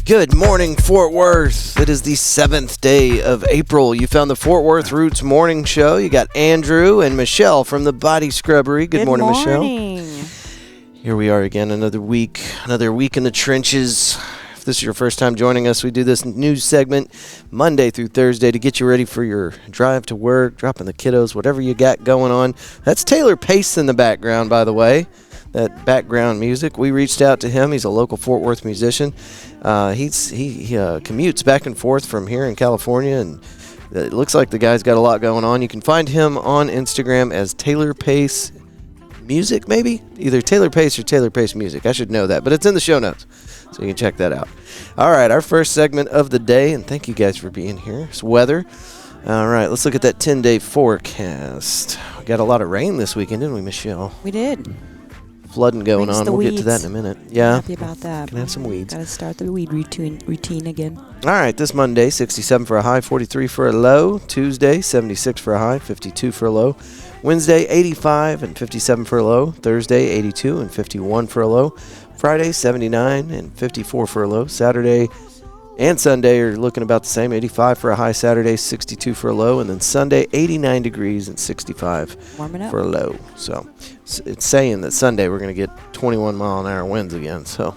Good morning, Fort Worth. It is the 7th day of April. You found the Fort Worth Roots Morning Show. You got Andrew and Michelle from the Body Scrubbery. Good morning, Michelle. Here we are again, another week in the trenches. If this is your first time joining us, we do this news segment Monday through Thursday to get you ready for your drive to work, dropping the kiddos, whatever you got going on. That's Taylor Pace in the background, by the way. That background music. We reached out to him. He's a local Fort Worth musician. He commutes back and forth from here in California, and it looks like the guy's got a lot going on. You can find him on Instagram as Taylor Pace Music, maybe? Either Taylor Pace or Taylor Pace Music. I should know that, but it's in the show notes, so you can check that out. All right, our first segment of the day, and thank you guys for being here, is weather. All right, let's look at that 10-day forecast. We got a lot of rain this weekend, didn't we, Michelle? We did. Flooding going on. We'll get to that in a minute. Yeah. Happy about that. Can have some weeds. Got to start the weed routine again. All right, this Monday, 67 for a high, 43 for a low. Tuesday, 76 for a high, 52 for a low. Wednesday, 85 and 57 for a low. Thursday, 82 and 51 for a low. Friday, 79 and 54 for a low. Saturday and Sunday are looking about the same, 85 for a high Saturday, 62 for a low, and then Sunday, 89 degrees and 65 for a low. So it's saying that Sunday we're going to get 21-mile-an-hour winds again. So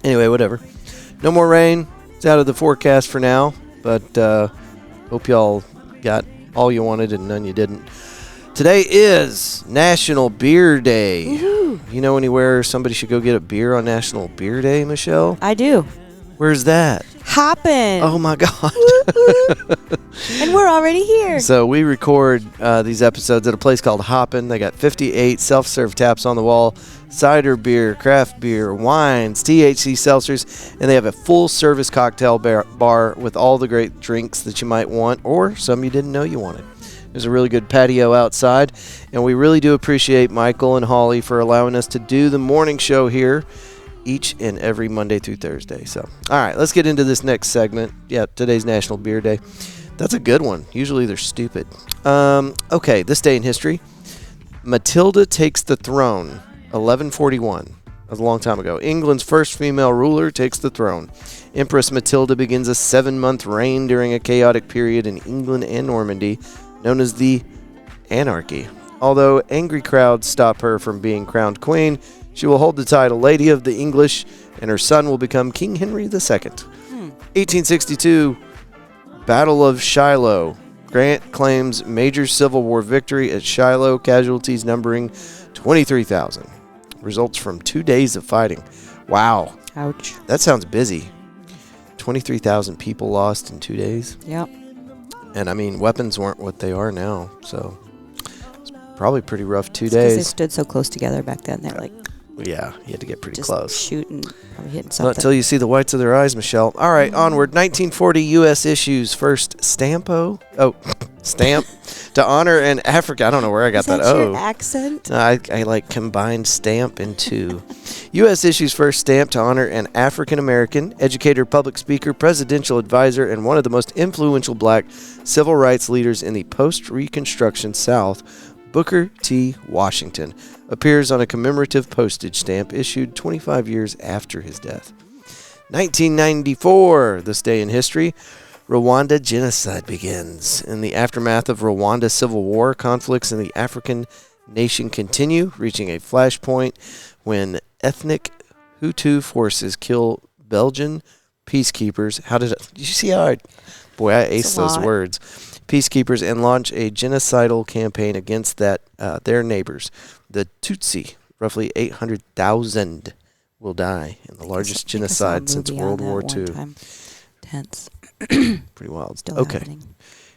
anyway, whatever. No more rain. It's out of the forecast for now, but hope y'all got all you wanted and none you didn't. Today is National Beer Day. Woo-hoo. You know anywhere somebody should go get a beer on National Beer Day, Michelle? I do. Where's that? Hoppin'. Oh, my God. And we're already here. So we record these episodes at a place called Hoppin'. They got 58 self-serve taps on the wall, cider beer, craft beer, wines, THC seltzers, and they have a full-service cocktail bar with all the great drinks that you might want or some you didn't know you wanted. There's a really good patio outside, and we really do appreciate Michael and Holly for allowing us to do the morning show here each and every Monday through Thursday. So, all right, let's get into this next segment. Yeah, today's National Beer Day. That's a good one. Usually they're stupid. Okay, this day in history. Matilda takes the throne, 1141. That was a long time ago. England's first female ruler takes the throne. Empress Matilda begins a 7-month reign during a chaotic period in England and Normandy, known as the Anarchy. Although angry crowds stop her from being crowned queen, she will hold the title Lady of the English, and her son will become King Henry II. 1862, Battle of Shiloh. Grant claims major Civil War victory at Shiloh, casualties numbering 23,000. Results from 2 days of fighting. Wow. Ouch. That sounds busy. 23,000 people lost in 2 days. Yep. And, I mean, weapons weren't what they are now, so it's probably pretty rough 2 days. Because they stood so close together back then. They're like... Yeah, you had to get pretty just close. Shooting, probably hitting something. Not until you see the whites of their eyes, Michelle. All right, onward. 1940 U.S. issues first stamp to honor an African. I don't know where I got that. Your accent? I like combined stamp and two. U.S. issues first stamp to honor an African-American educator, public speaker, presidential advisor, and one of the most influential black civil rights leaders in the post-Reconstruction South, Booker T. Washington, appears on a commemorative postage stamp issued 25 years after his death. 1994, this day in history, Rwanda genocide begins. In the aftermath of Rwanda civil war, conflicts in the African nation continue, reaching a flashpoint when ethnic Hutu forces kill Belgian peacekeepers. Did you see how I aced those words. Peacekeepers and launch a genocidal campaign against their neighbors. The Tutsi, roughly 800,000, will die in the largest genocide since World War II. Tense. Pretty wild. Still okay. happening.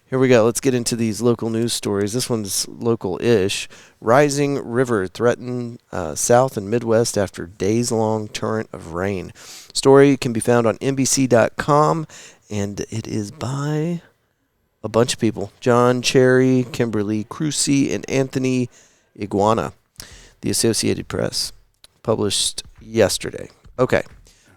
Here we go. Let's get into these local news stories. This one's local-ish. Rising river threatened South and Midwest after days-long torrent of rain. Story can be found on NBC.com, and it is by a bunch of people. John Cherry, Kimberly Crucy, and Anthony Iguana. The Associated Press. Published yesterday. Okay.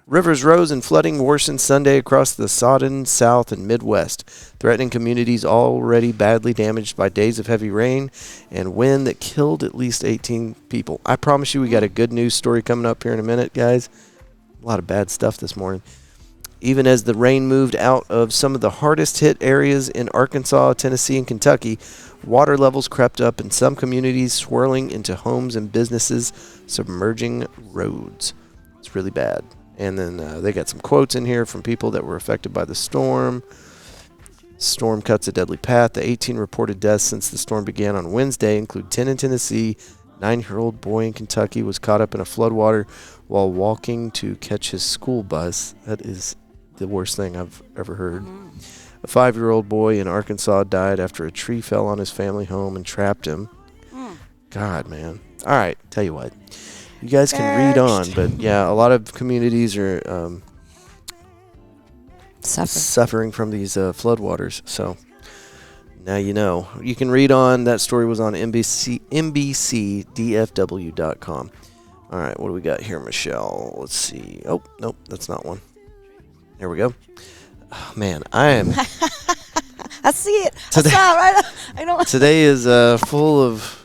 Rivers rose and flooding worsened Sunday across the sodden South and Midwest, threatening communities already badly damaged by days of heavy rain and wind that killed at least 18 people. I promise you we got a good news story coming up here in a minute, guys. A lot of bad stuff this morning. Even as the rain moved out of some of the hardest hit areas in Arkansas, Tennessee, and Kentucky, water levels crept up in some communities, swirling into homes and businesses, submerging roads. It's really bad. And then they got some quotes in here from people that were affected by the storm. Storm cuts a deadly path. The 18 reported deaths since the storm began on Wednesday include 10 in Tennessee. 9-year-old boy in Kentucky was caught up in a floodwater while walking to catch his school bus. That is the worst thing I've ever heard. A 5-year-old boy in Arkansas died after a tree fell on his family home and trapped him. God, man. All right, tell you what. You guys can read on, but yeah, a lot of communities are suffering from these floodwaters. So now you know. You can read on. That story was on NBCDFW.com. All right, what do we got here, Michelle? Let's see. Oh, nope, that's not one. There we go. Oh, man, I am. I see it. Today, I saw it right. I don't. Today is full of.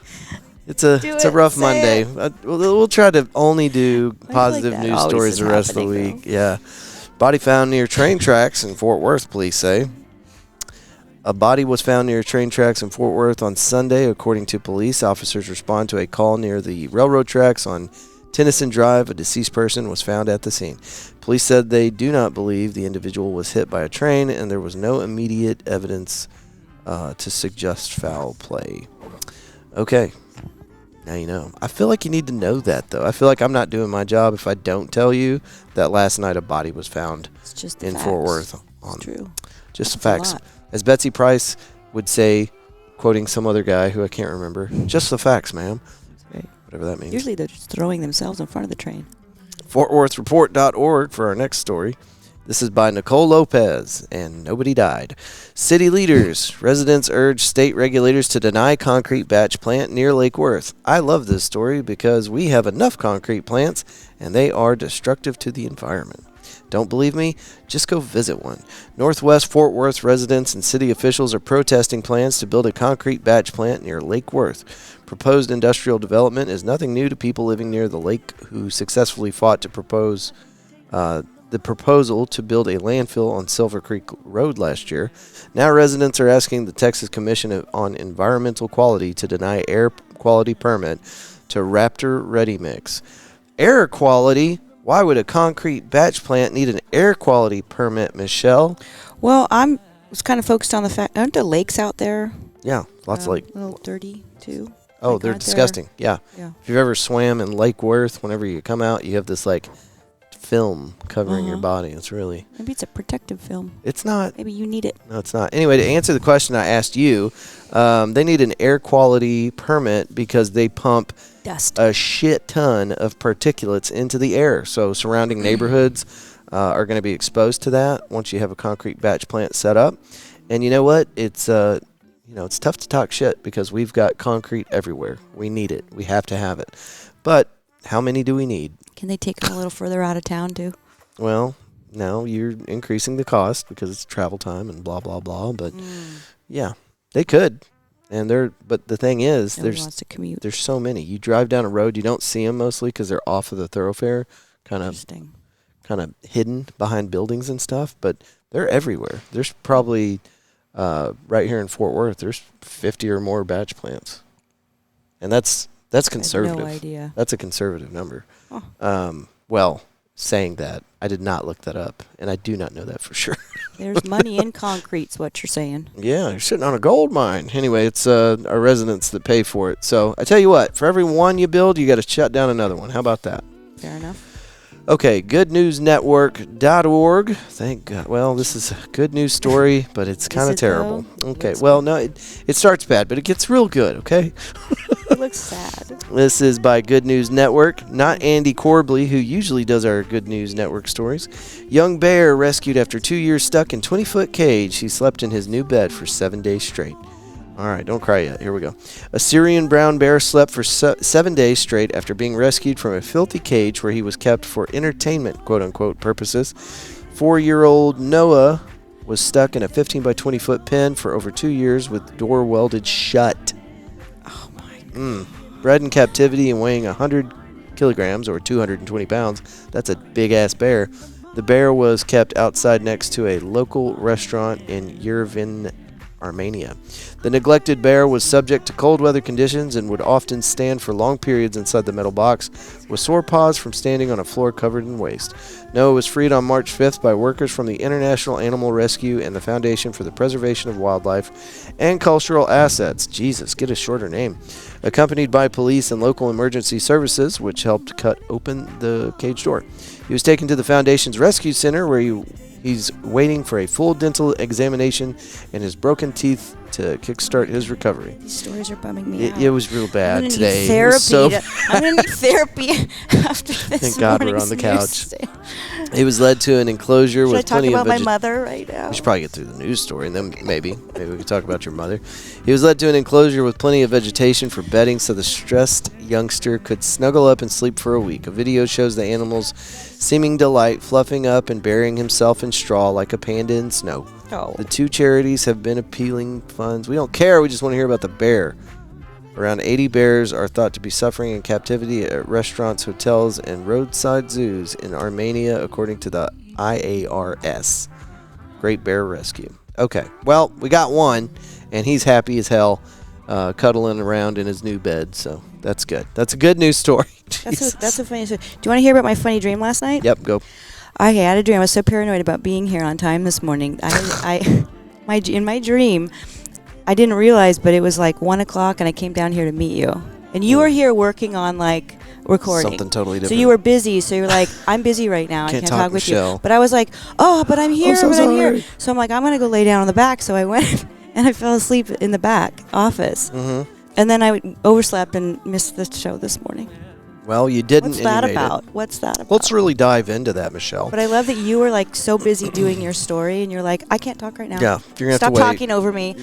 It's a rough Monday. We'll try to only do positive news stories the rest of the week. Yeah. Body found near train tracks in Fort Worth, police say. A body was found near train tracks in Fort Worth on Sunday, according to police. Officers respond to a call near the railroad tracks on Tennyson Drive. A deceased person was found at the scene. Police said they do not believe the individual was hit by a train, and there was no immediate evidence to suggest foul play. Okay. Now you know. I feel like you need to know that, though. I feel like I'm not doing my job if I don't tell you that last night a body was found in Fort Worth. It's true. Just the facts. As Betsy Price would say, quoting some other guy who I can't remember, just the facts, ma'am. Right. Whatever that means. Usually they're just throwing themselves in front of the train. FortWorthReport.org for our next story. This is by Nicole Lopez, and nobody died. City leaders, residents urge state regulators to deny concrete batch plant near Lake Worth. I love this story because we have enough concrete plants, and they are destructive to the environment. Don't believe me? Just go visit one. Northwest Fort Worth residents and city officials are protesting plans to build a concrete batch plant near Lake Worth. Proposed industrial development is nothing new to people living near the lake who successfully fought to propose the proposal to build a landfill on Silver Creek Road last year. Now residents are asking the Texas Commission on Environmental Quality to deny air quality permit to Raptor Ready Mix. Air quality? Why would a concrete batch plant need an air quality permit, Michelle? Well, I was kind of focused on the fact, aren't the lakes out there? Yeah, lots of a little dirty, too. Oh, they're disgusting. Yeah. If you've ever swam in Lake Worth, whenever you come out, you have this, like, film covering your body. It's really... Maybe it's a protective film. It's not. Maybe you need it. No, it's not. Anyway, to answer the question I asked you, they need an air quality permit because they pump dust, a shit ton of particulates into the air. So surrounding neighborhoods are going to be exposed to that once you have a concrete batch plant set up. And you know what? It's it's tough to talk shit because we've got concrete everywhere. We need it. We have to have it. But how many do we need? Can they take them a little further out of town, too? Well, no, you're increasing the cost because it's travel time and blah, blah, blah. But, yeah, they could. But the thing is, Nobody wants to commute. There's so many. You drive down a road, you don't see them mostly because they're off of the thoroughfare, kind of hidden behind buildings and stuff. But they're everywhere. There's probably, right here in Fort Worth, there's 50 or more batch plants. And that's conservative. I have no idea. That's a conservative number. Well, saying that, I did not look that up, and I do not know that for sure. There's money in concrete's what you're saying. Yeah, you're sitting on a gold mine. Anyway, it's our residents that pay for it. So I tell you what, for every one you build, you got to shut down another one. How about that? Fair enough. Okay, goodnewsnetwork.org. Thank God. Well, this is a good news story, but it's kind of terrible. Though? Okay, well, no, it starts bad, but it gets real good, okay? It looks sad. This is by Good News Network, not Andy Corbley, who usually does our Good News Network stories. Young bear rescued after 2 years stuck in 20-foot cage. He slept in his new bed for 7 days straight. All right, don't cry yet. Here we go. A Syrian brown bear slept for 7 days straight after being rescued from a filthy cage where he was kept for entertainment, quote-unquote, purposes. 4-year-old Noah was stuck in a 15 by 20-foot pen for over 2 years with the door welded shut. Oh, my God. Bred in captivity and weighing 100 kilograms or 220 pounds. That's a big-ass bear. The bear was kept outside next to a local restaurant in Yerevan, Armenia. The neglected bear was subject to cold weather conditions and would often stand for long periods inside the metal box with sore paws from standing on a floor covered in waste. Noah was freed on March 5th by workers from the International Animal Rescue and the Foundation for the Preservation of Wildlife and Cultural Assets. Jesus, get a shorter name. Accompanied by police and local emergency services, which helped cut open the cage door. He was taken to the Foundation's rescue center where he's waiting for a full dental examination and his broken teeth to kickstart his recovery. These stories are bumming me out. It was real bad today. I'm going to need therapy after this. Thank God we're on the couch. News. He was led to an enclosure with plenty of Should I talk about my mother right now? We should probably get through the news story, and then maybe we could talk about your mother. He was led to an enclosure with plenty of vegetation for bedding so the stressed youngster could snuggle up and sleep for a week. A video shows the animal's seeming delight, fluffing up and burying himself in straw like a panda in snow. Oh. The two charities have been appealing funds. We don't care. We just want to hear about the bear. Around 80 bears are thought to be suffering in captivity at restaurants, hotels, and roadside zoos in Armenia, according to the IARS. Great Bear Rescue. Okay, well, we got one, and he's happy as hell, cuddling around in his new bed, so that's good. That's a good news story. That's a funny story. Do you want to hear about my funny dream last night? Yep, go. Okay, I had a dream. I was so paranoid about being here on time this morning. In my dream, I didn't realize, but it was like 1 o'clock, and I came down here to meet you. And you were here working on, like, recording. Something totally different. So you were busy. So you're like, I'm busy right now. Can't I can't talk with Michelle. you. But I was like, oh, but I'm here. I'm here. So I'm like, I'm going to go lay down on the back. So I went, and I fell asleep in the back office. Mm-hmm. And then I overslept and missed the show this morning. Well, you didn't. What's that about? What's that about? Let's really dive into that, Michelle. But I love that you were like so busy doing your story, and you're like, I can't talk right now. Yeah, you're gonna Stop have to wait. talking over me.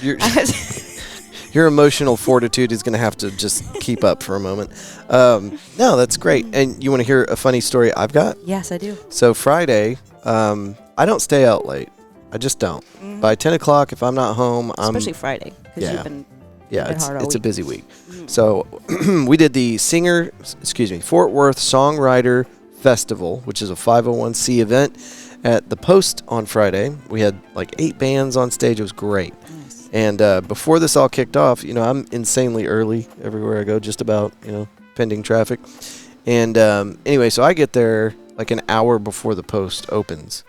Your emotional fortitude is going to have to just keep up for a moment. No, that's great. And you want to hear a funny story I've got? Yes, I do. So Friday, I don't stay out late. I just don't. Mm-hmm. By 10 o'clock, if I'm not home, especially Friday, because you've been it's a busy week. Mm-hmm. So we did the Fort Worth Songwriter Festival, which is a 501c event at the Post on Friday. We had like 8 bands on stage. It was great. Nice. And before this all kicked off, I'm insanely early everywhere I go, just about, pending traffic. And anyway, so I get there like an hour before the Post opens.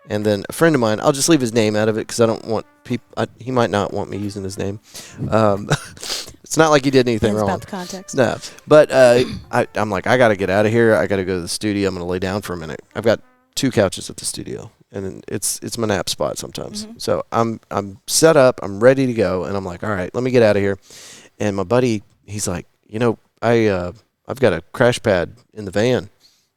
And then a friend of mine, I'll just leave his name out of it because I don't want people, he might not want me using his name. It's not like he did anything wrong. About the context. No. But I'm like, I got to get out of here. I got to go to the studio. I'm going to lay down for a minute. I've got 2 couches at the studio, and it's my nap spot sometimes. Mm-hmm. So I'm set up. I'm ready to go. And I'm like, all right, let me get out of here. And my buddy, he's like, I've got a crash pad in the van.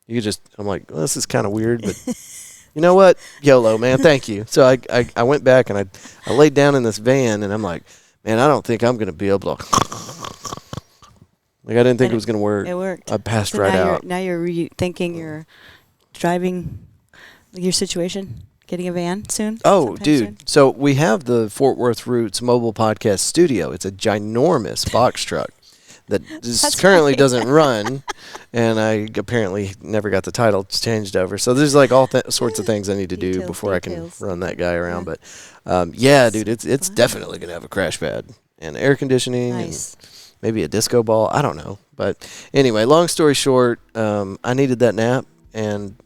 I'm like, well, this is kind of weird, but... You know what? YOLO, man. Thank you. So I went back and I laid down in this van, and I'm like, man, I don't think I'm going to be able to. Like, I didn't think it was going to work. It worked. I passed right out. Now you're thinking you're driving your situation, getting a van soon? Oh, dude. Soon? So we have the Fort Worth Roots mobile podcast studio. It's a ginormous box truck that currently doesn't run, and I apparently never got the title changed over. So there's like all sorts of things I need to do before I can run that guy around. But dude, it's definitely gonna have a crash pad and air conditioning, and maybe a disco ball. I don't know, but anyway, long story short, I needed that nap, and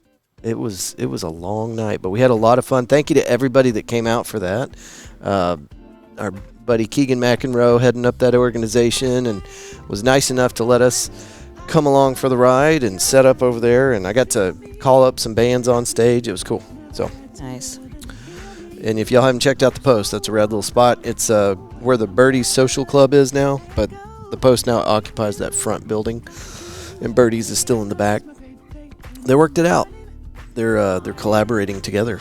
it was a long night, but we had a lot of fun. Thank you to everybody that came out for that. Our buddy Keegan McEnroe heading up that organization and was nice enough to let us come along for the ride and set up over there, and I got to call up some bands on stage. It was cool. So nice. And if y'all haven't checked out the Post, that's a rad little spot. It's where the Birdies Social Club is now, but the Post now occupies that front building, and Birdies is still in the back. They worked it out. They're collaborating together.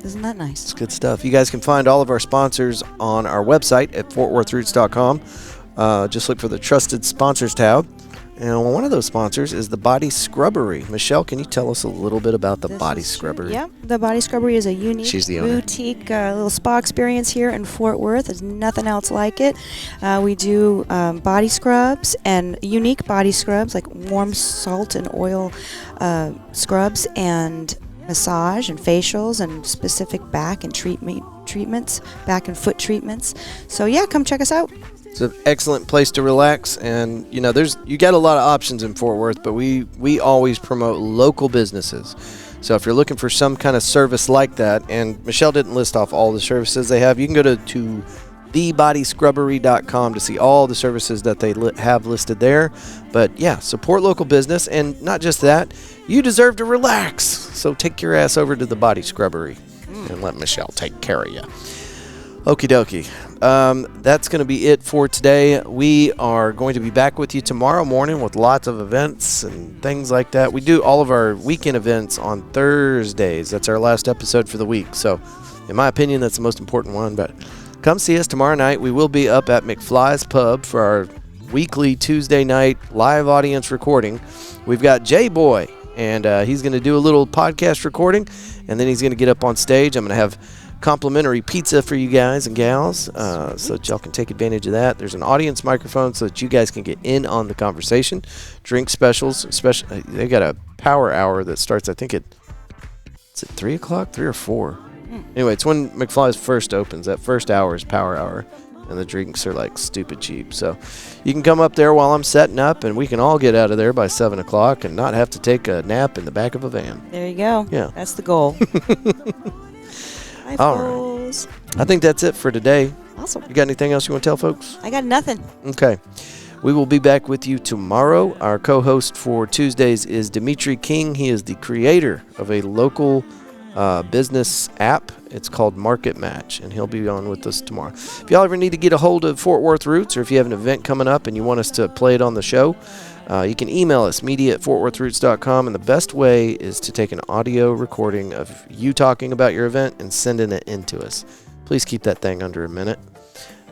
Isn't that nice? It's good stuff. You guys can find all of our sponsors on our website at fortworthroots.com. Just look for the Trusted Sponsors tab. And one of those sponsors is the Body Scrubbery. Michelle, can you tell us a little bit about the Body Scrubbery? Yeah, the Body Scrubbery is a unique boutique little spa experience here in Fort Worth. There's nothing else like it. We do body scrubs and unique body scrubs like warm salt and oil scrubs and massage and facials and specific back and treatments, back and foot treatments. So yeah, come check us out. It's an excellent place to relax, and you got a lot of options in Fort Worth, but we always promote local businesses. So if you're looking for some kind of service like that, and Michelle didn't list off all the services they have, you can go to thebodyscrubbery.com to see all the services that they have listed there. But yeah, support local business, and not just that, you deserve to relax. So take your ass over to the Body Scrubbery and let Michelle take care of you. Okie dokie. That's going to be it for today. We are going to be back with you tomorrow morning with lots of events and things like that. We do all of our weekend events on Thursdays. That's our last episode for the week. So, in my opinion, that's the most important one. But come see us tomorrow night. We will be up at McFly's Pub for our weekly Tuesday night live audience recording. We've got J-Boy, and he's going to do a little podcast recording, and then he's going to get up on stage. I'm going to have complimentary pizza for you guys and gals, so that y'all can take advantage of that. There's an audience microphone so that you guys can get in on the conversation. Drink specials, they got a power hour that starts, I think it's at 3 o'clock, 3 or 4. Anyway, it's when McFly's first opens. That first hour is power hour, and the drinks are like stupid cheap. So you can come up there while I'm setting up, and we can all get out of there by 7 o'clock and not have to take a nap in the back of a van. There you go. Yeah, that's the goal. All right. I think that's it for today. Awesome. You got anything else you want to tell folks? I got nothing. Okay. We will be back with you tomorrow. Our co-host for Tuesdays is Dimitri King. He is the creator of a local business app. It's called Market Match, and he'll be on with us tomorrow. If y'all ever need to get a hold of Fort Worth Roots, or if you have an event coming up and you want us to play it on the show, you can email us, media@fortworthroots.com, and the best way is to take an audio recording of you talking about your event and sending it in to us. Please keep that thing under a minute.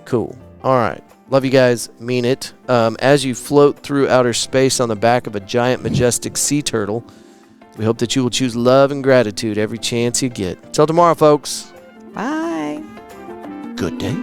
Cool. All right. Love you guys. Mean it. As you float through outer space on the back of a giant, majestic sea turtle, we hope that you will choose love and gratitude every chance you get. Till tomorrow, folks. Bye. Good day.